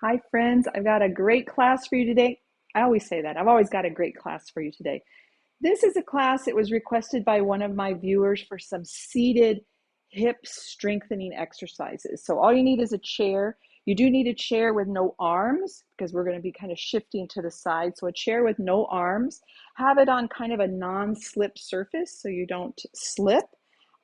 Hi, friends. I've got a great class for you today. I always say that. I've always got a great class for you today. This is a class that was requested by one of my viewers for some seated hip strengthening exercises. So all you need is a chair. You do need a chair with no arms because we're going to be kind of shifting to the side. So a chair with no arms. Have it on kind of a non-slip surface so you don't slip.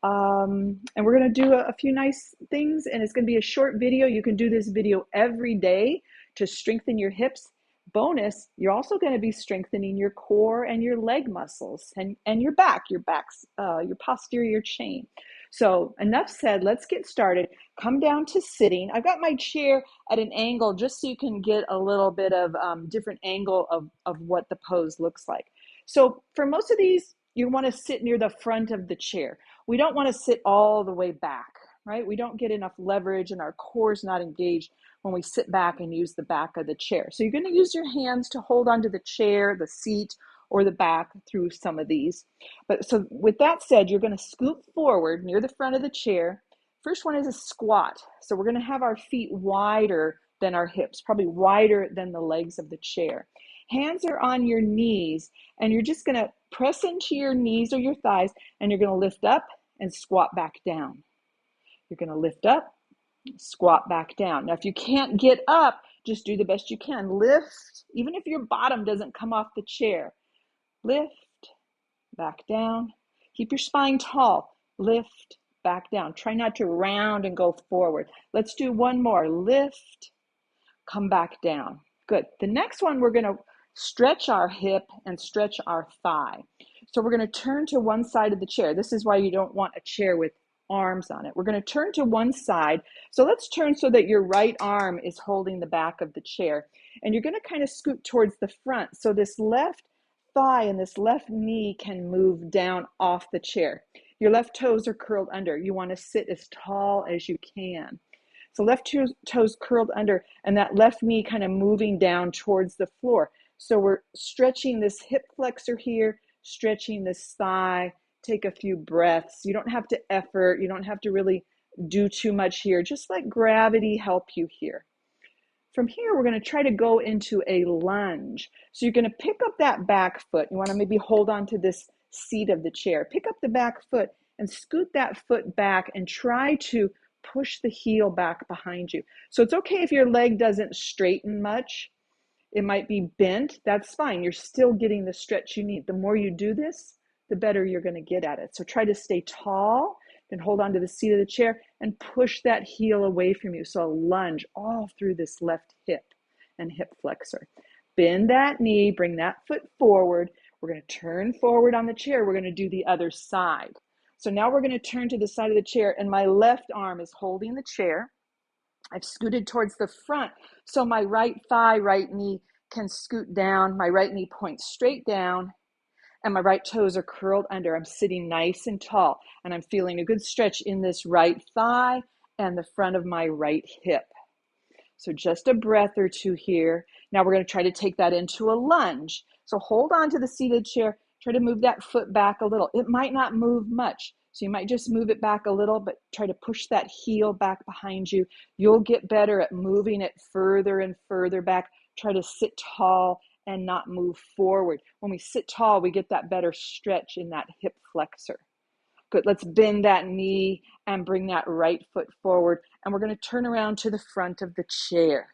And we're going to do a few nice things, and it's going to be a short video. You can do this video every day to strengthen your hips. Bonus, you're also going to be strengthening your core and your leg muscles and your posterior chain. So enough said, let's get started. Come down to sitting. I've got my chair at an angle just so you can get a little bit of different angle of what the pose looks like. So for most of these, you want to sit near the front of the chair. We don't want to sit all the way back, right? We don't get enough leverage and our core is not engaged when we sit back and use the back of the chair. So you're going to use your hands to hold onto the chair, the seat, or the back through some of these. But so with that said, you're going to scoop forward near the front of the chair. First one is a squat. So we're going to have our feet wider than our hips, probably wider than the legs of the chair. Hands are on your knees, and you're just going to press into your knees or your thighs, and you're going to lift up and squat back down. You're going to lift up, squat back down. Now, if you can't get up, just do the best you can. Lift, even if your bottom doesn't come off the chair. Lift, back down. Keep your spine tall. Lift, back down. Try not to round and go forward. Let's do one more. Lift, come back down. Good. The next one, we're going to stretch our hip and stretch our thigh. So we're going to turn to one side of the chair. This is why you don't want a chair with arms on it. We're going to turn to one side. So let's turn so that your right arm is holding the back of the chair. And you're going to kind of scoot towards the front. So this left thigh and this left knee can move down off the chair. Your left toes are curled under. You want to sit as tall as you can. So left toes curled under and that left knee kind of moving down towards the floor. So we're stretching this hip flexor here, stretching this thigh. Take a few breaths. You don't have to effort. You don't have to really do too much here. Just let gravity help you here. From here, we're going to try to go into a lunge. So you're going to pick up that back foot. You want to maybe hold on to this seat of the chair. Pick up the back foot and scoot that foot back and try to push the heel back behind you. So it's okay if your leg doesn't straighten much. It might be bent. That's fine. You're still getting the stretch you need. The more you do this, the better you're going to get at it. So try to stay tall, then hold on to the seat of the chair and push that heel away from you. So a lunge all through this left hip and hip flexor. Bend that knee, bring that foot forward. We're going to turn forward on the chair. We're going to do the other side. So now we're going to turn to the side of the chair and my left arm is holding the chair. I've scooted towards the front. So my right thigh, right knee can scoot down. My right knee points straight down and my right toes are curled under. I'm sitting nice and tall and I'm feeling a good stretch in this right thigh and the front of my right hip. So just a breath or two here. Now we're going to try to take that into a lunge. So hold on to the seated chair. Try to move that foot back a little. It might not move much. So you might just move it back a little, but try to push that heel back behind you. You'll get better at moving it further and further back. Try to sit tall and not move forward. When we sit tall, we get that better stretch in that hip flexor. Good. Let's bend that knee and bring that right foot forward. And we're going to turn around to the front of the chair.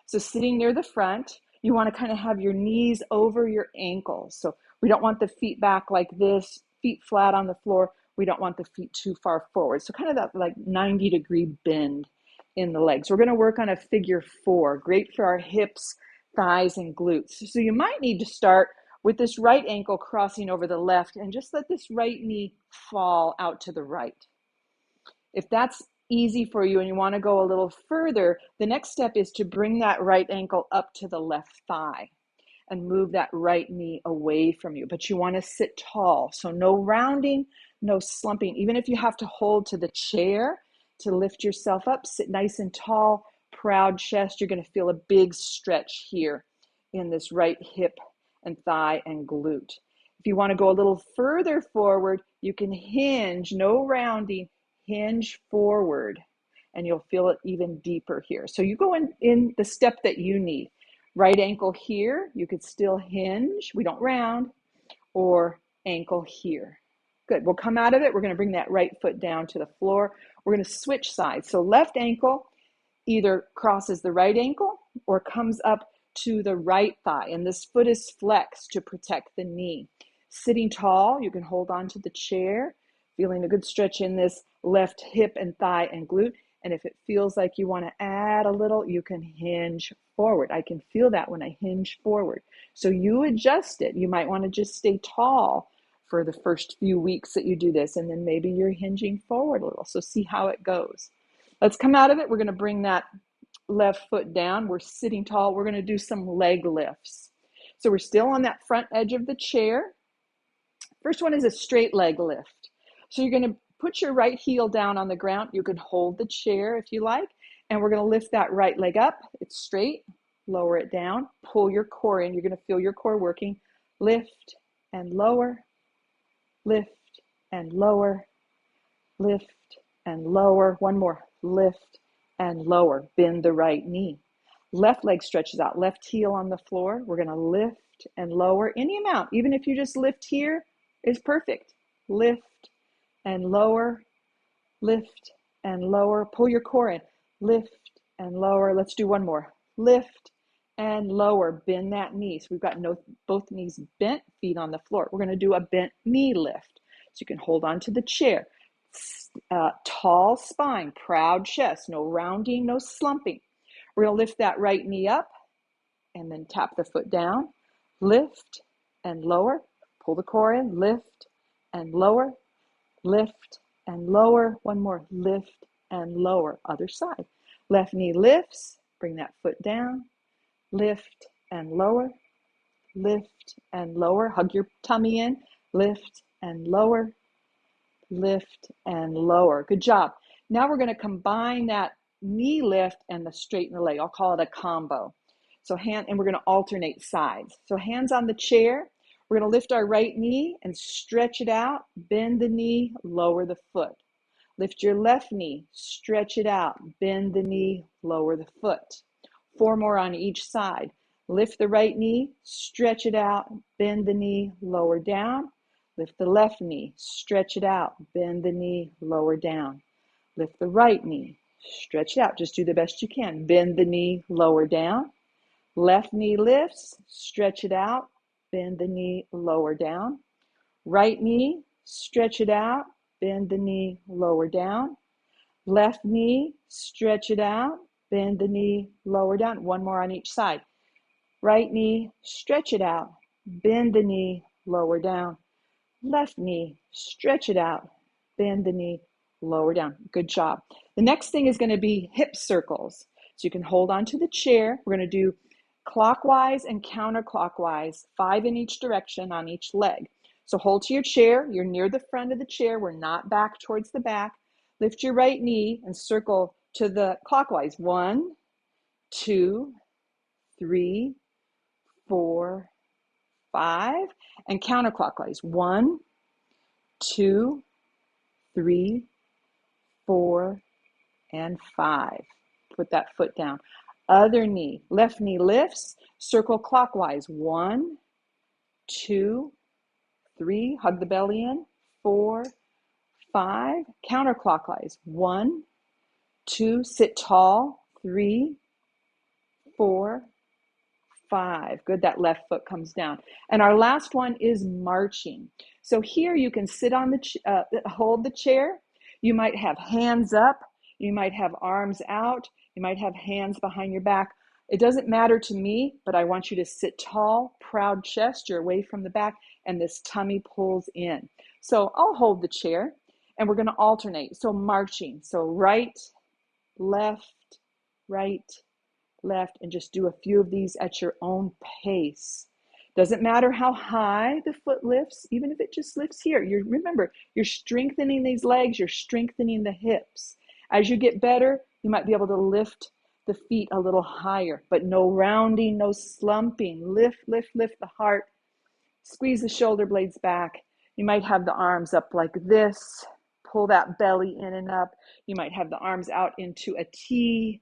So sitting near the front, you want to kind of have your knees over your ankles. So we don't want the feet back like this, feet flat on the floor. We don't want the feet too far forward. So kind of that like 90-degree bend in the legs. We're going to work on a figure 4. Great for our hips, thighs, and glutes. So you might need to start with this right ankle crossing over the left and just let this right knee fall out to the right. If that's easy for you and you want to go a little further, the next step is to bring that right ankle up to the left thigh and move that right knee away from you. But you want to sit tall. So no rounding, no slumping. Even if you have to hold to the chair to lift yourself up, sit nice and tall, proud chest. You're going to feel a big stretch here in this right hip and thigh and glute. If you want to go a little further forward, you can hinge, no rounding, hinge forward and you'll feel it even deeper here. So you go in the step that you need. Right ankle here, you could still hinge. We don't round, or ankle here. Good. We'll come out of it. We're going to bring that right foot down to the floor. We're going to switch sides. So left ankle either crosses the right ankle or comes up to the right thigh, and this foot is flexed to protect the knee. Sitting tall, you can hold on to the chair, feeling a good stretch in this left hip and thigh and glute. And if it feels like you want to add a little, you can hinge forward. I can feel that when I hinge forward. So you adjust it. You might want to just stay tall for the first few weeks that you do this, and then maybe you're hinging forward a little. So see how it goes. Let's come out of it. We're going to bring that left foot down. We're sitting tall. We're going to do some leg lifts. So we're still on that front edge of the chair. First one is a straight leg lift. So you're going to put your right heel down on the ground. You can hold the chair if you like. And we're going to lift that right leg up. It's straight. Lower it down. Pull your core in. You're going to feel your core working. Lift and lower. Lift and lower. Lift and lower. One more. Lift and lower. Bend the right knee. Left leg stretches out. Left heel on the floor. We're going to lift and lower any amount. Even if you just lift here is perfect. Lift and lower. Lift and lower. Pull your core in. Lift and lower. Let's do one more. Lift and lower. Bend that knee. So we've got both knees bent, feet on the floor. We're going to do a bent knee lift. So you can hold on to the chair. Tall spine, proud chest, no rounding, no slumping. We're going to lift that right knee up and then tap the foot down. Lift and lower. Pull the core in. Lift and lower. Lift and lower. One more. Lift and lower. Other side. Left knee lifts. Bring that foot down. Lift and lower. Lift and lower. Hug your tummy in. Lift and lower. Lift and lower. Good job. Now we're going to combine that knee lift and the straighten the leg. I'll call it a combo. So and we're going to alternate sides. So hands on the chair. We're going to lift our right knee and stretch it out. Bend the knee, lower the foot. Lift your left knee, stretch it out. Bend the knee, lower the foot. 4 more on each side. Lift the right knee, stretch it out. Bend the knee, lower down. Lift the left knee, stretch it out, bend the knee, lower down. Lift the right knee, stretch it out. Just do the best you can. Bend the knee, lower down. Left knee lifts, stretch it out, bend the knee, lower down. Right knee, stretch it out, bend the knee, lower down. Left knee, stretch it out, bend the knee, lower down. 1 more on each side. Right knee, stretch it out, bend the knee, lower down. Left knee, stretch it out, bend the knee, lower down. Good job. The next thing is going to be hip circles. So you can hold on to the chair. We're going to do clockwise and counterclockwise, 5 in each direction on each leg. So hold to your chair. You're near the front of the chair. We're not back towards the back. Lift your right knee and circle to the clockwise. 1, 2, 3, 4, 5, and counterclockwise. 1, 2, 3, 4, and 5. Put that foot down. Other knee, left knee lifts, circle clockwise. 1, 2, 3, hug the belly in. 4, 5, counterclockwise. 1, 2, sit tall. 3, 4, 5. Good, that left foot comes down. And our last one is marching. So here you can sit on hold the chair. You might have hands up. You might have arms out. You might have hands behind your back. It doesn't matter to me, but I want you to sit tall, proud chest. You're away from the back, and this tummy pulls in. So I'll hold the chair, and we're going to alternate. So marching. So right, left, left, and just do a few of these at your own pace. Doesn't matter how high the foot lifts, even if it just lifts here. Remember, you're strengthening these legs, you're strengthening the hips. As you get better, you might be able to lift the feet a little higher, but no rounding, no slumping. Lift, lift, lift the heart. Squeeze the shoulder blades back. You might have the arms up like this. pull that belly in and up. You might have the arms out into a T.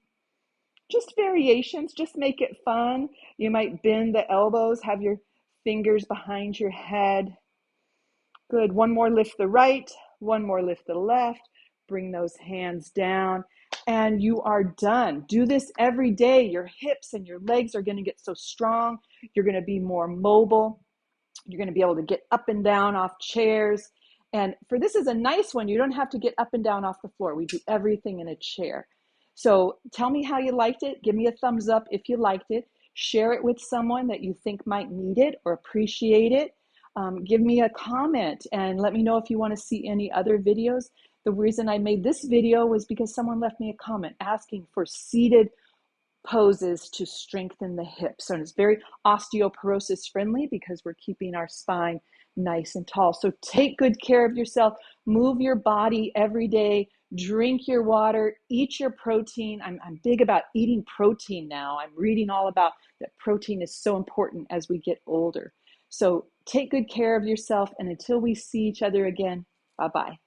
Just variations, just make it fun. You might bend the elbows, have your fingers behind your head. Good. One more, lift the right. One more, lift the left. Bring those hands down. And you are done. Do this every day. Your hips and your legs are going to get so strong. You're going to be more mobile. You're going to be able to get up and down off chairs. And for this is a nice one. You don't have to get up and down off the floor. We do everything in a chair. So tell me how you liked it. Give me a thumbs up if you liked it. Share it with someone that you think might need it or appreciate it. Give me a comment and let me know if you want to see any other videos. The reason I made this video was because someone left me a comment asking for seated poses to strengthen the hips. And it's very osteoporosis friendly because we're keeping our spine nice and tall. So take good care of yourself. Move your body every day. Drink your water. Eat your protein. I'm big about eating protein now. I'm reading all about that protein is so important as we get older. So take good care of yourself. And until we see each other again, bye-bye.